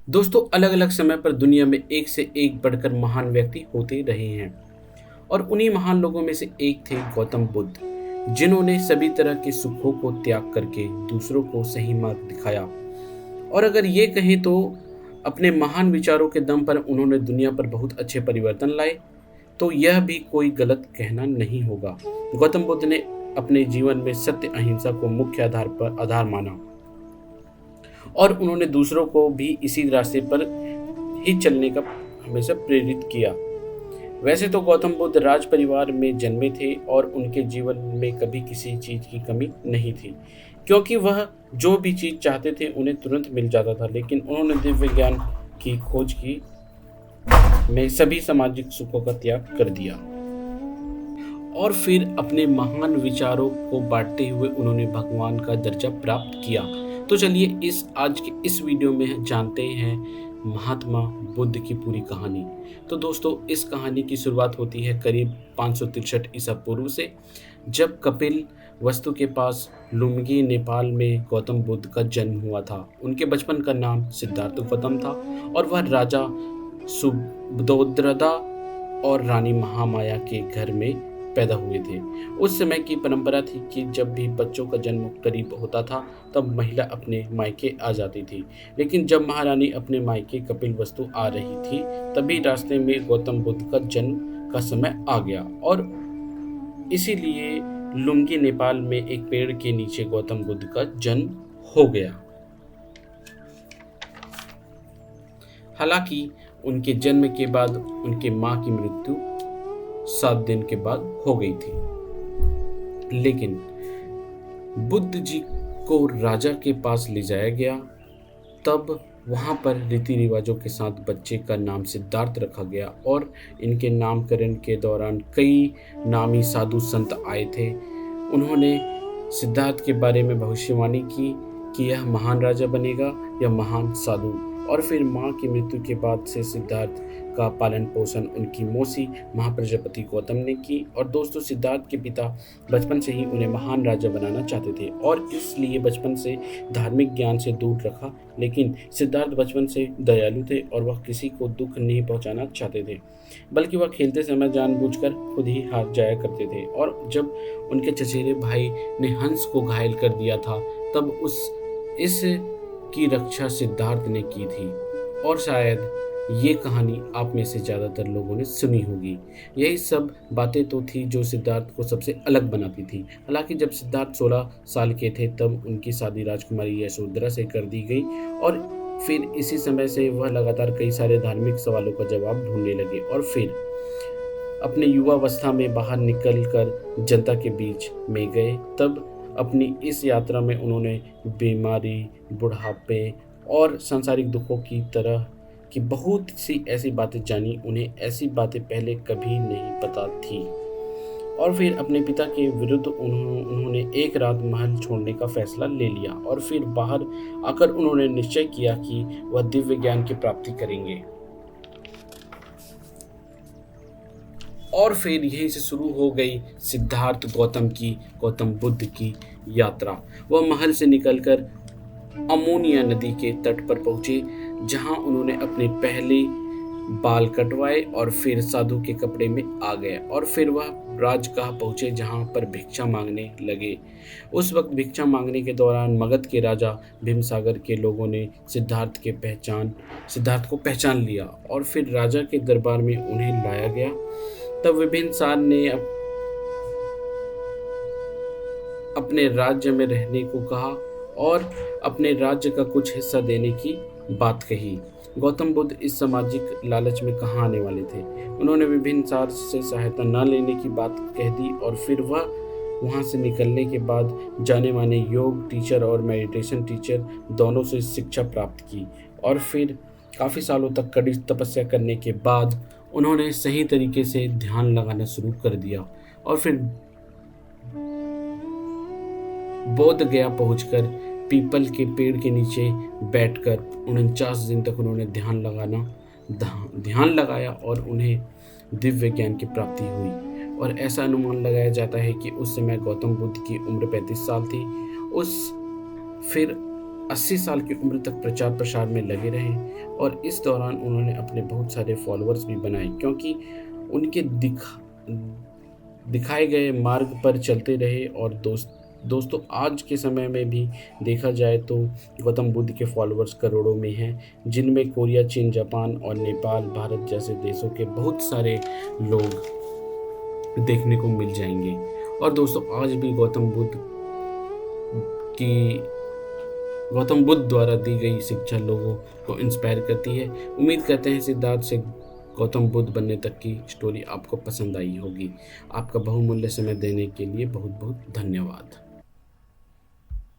दोस्तों, अलग अलग समय पर दुनिया में एक से एक बढ़कर महान व्यक्ति होते रहे हैं और उन्हीं महान लोगों में से एक थे गौतम बुद्ध, जिन्होंने सभी तरह के सुखों को त्याग करके दूसरों को सही मार्ग दिखाया। और अगर ये कहें तो अपने महान विचारों के दम पर उन्होंने दुनिया पर बहुत अच्छे परिवर्तन लाए, तो यह भी कोई गलत कहना नहीं होगा। गौतम बुद्ध ने अपने जीवन में सत्य अहिंसा को मुख्य आधार माना और उन्होंने दूसरों को भी इसी रास्ते पर ही चलने का हमेशा प्रेरित किया। वैसे तो गौतम बुद्ध राज परिवार में जन्मे थे और उनके जीवन में कभी किसी चीज की कमी नहीं थी, क्योंकि वह जो भी चीज चाहते थे उन्हें तुरंत मिल जाता था। लेकिन उन्होंने दिव्य ज्ञान की खोज की में सभी सामाजिक सुखों का त्याग कर दिया और फिर अपने महान विचारों को बांटते हुए उन्होंने भगवान का दर्जा प्राप्त किया। तो चलिए आज के इस वीडियो में जानते हैं महात्मा बुद्ध की पूरी कहानी। तो दोस्तों, इस कहानी की शुरुआत होती है करीब 563 ईसा पूर्व से, जब कपिल वस्तु के पास लुम्बिनी नेपाल में गौतम बुद्ध का जन्म हुआ था। उनके बचपन का नाम सिद्धार्थ गौतम था और वह राजा सुबोधद्रा और रानी महामाया के घर में पैदा हुए थे। उस समय की परंपरा थी कि जब भी बच्चों का जन्म करीब होता था तब महिला अपने मायके आ जाती थी। लेकिन जब महारानी अपने मायके कपिल वस्तु आ रही थी, तभी रास्ते में गौतम बुद्ध का जन्म का समय आ गया और इसीलिए लुम्बिनी नेपाल में एक पेड़ के नीचे गौतम बुद्ध का जन्म हो गया। हालांकि उनके जन्म के बाद उनके मां की मृत्यु 7 दिन के बाद हो गई थी। लेकिन बुद्ध जी को राजा के पास ले जाया गया, तब वहां पर रीति रिवाजों के साथ बच्चे का नाम सिद्धार्थ रखा गया और इनके नामकरण के दौरान कई नामी साधु संत आए थे। उन्होंने सिद्धार्थ के बारे में भविष्यवाणी की कि यह महान राजा बनेगा या महान साधु। और फिर मां की मृत्यु के बाद से सिद्धार्थ का पालन पोषण उनकी मौसी महाप्रजापति गौतम ने की। और दोस्तों, सिद्धार्थ के पिता बचपन से ही उन्हें महान राजा बनाना चाहते थे और इसलिए बचपन से धार्मिक ज्ञान से दूर रखा। लेकिन सिद्धार्थ बचपन से दयालु थे और वह किसी को दुख नहीं पहुंचाना चाहते थे, बल्कि वह खेलते समय जानबूझकर खुद ही हार जाया करते थे। और जब उनके चचेरे भाई ने हंस को घायल कर दिया था, तब इस की रक्षा सिद्धार्थ ने की थी। और शायद ये कहानी आप में से ज़्यादातर लोगों ने सुनी होगी। यही सब बातें तो थी जो सिद्धार्थ को सबसे अलग बनाती थी। हालांकि जब सिद्धार्थ 16 साल के थे तब उनकी शादी राजकुमारी यशोधरा से कर दी गई और फिर इसी समय से वह लगातार कई सारे धार्मिक सवालों का जवाब ढूंढने लगे। और फिर अपने युवावस्था में बाहर निकल कर जनता के बीच में गए। तब अपनी इस यात्रा में उन्होंने बीमारी, बुढ़ापे और सांसारिक दुखों की तरह की बहुत सी ऐसी बातें जानी। उन्हें ऐसी बातें पहले कभी नहीं पता थी। और फिर अपने पिता के विरुद्ध उन्होंने एक रात महल छोड़ने का फैसला ले लिया और फिर बाहर आकर उन्होंने निश्चय किया कि वह दिव्य ज्ञान की प्राप्ति करेंगे। और फिर यहीं से शुरू हो गई गौतम बुद्ध की यात्रा। वह महल से निकलकर अमोनिया नदी के तट पर पहुंचे, जहां उन्होंने अपने पहले बाल कटवाए और फिर साधु के कपड़े में आ गए। और फिर वह राजगाह पहुंचे, जहां पर भिक्षा मांगने लगे। उस वक्त भिक्षा मांगने के दौरान मगध के राजा भीमसागर के लोगों ने सिद्धार्थ को पहचान लिया और फिर राजा के दरबार में उन्हें लाया गया। तब विभिन्न सार ने अपने राज्य में रहने को कहा और अपने राज्य का कुछ हिस्सा देने की बात कही। गौतम बुद्ध इस सामाजिक लालच में कहाँ आने वाले थे। उन्होंने विभिन्न सार से सहायता न लेने की बात कह दी और फिर वह वहाँ से निकलने के बाद जाने माने योग टीचर और मेडिटेशन टीचर दोनों से शिक्षा प्राप्त की। और फिर काफ़ी सालों तक कड़ी तपस्या करने के बाद उन्होंने सही तरीके से ध्यान लगाना शुरू कर दिया और फिर बोध गया पहुंचकर पीपल के पेड़ के नीचे बैठकर 49 दिन तक उन्होंने ध्यान लगाया और उन्हें दिव्य ज्ञान की प्राप्ति हुई। और ऐसा अनुमान लगाया जाता है कि उस समय गौतम बुद्ध की उम्र 35 साल थी। फिर 80 साल की उम्र तक प्रचार प्रसार में लगे रहे और इस दौरान उन्होंने अपने बहुत सारे फॉलोअर्स भी बनाए, क्योंकि उनके दिखाए गए मार्ग पर चलते रहे। और दोस्तों आज के समय में भी देखा जाए तो गौतम बुद्ध के फॉलोअर्स करोड़ों में हैं, जिनमें कोरिया, चीन, जापान और नेपाल, भारत जैसे देशों के बहुत सारे लोग देखने को मिल जाएंगे। और दोस्तों आज भी गौतम बुद्ध द्वारा दी गई शिक्षा लोगों को इंस्पायर करती है। उम्मीद करते हैं सिद्धार्थ से गौतम बुद्ध बनने तक की स्टोरी आपको पसंद आई होगी। आपका बहुमूल्य समय देने के लिए बहुत बहुत धन्यवाद।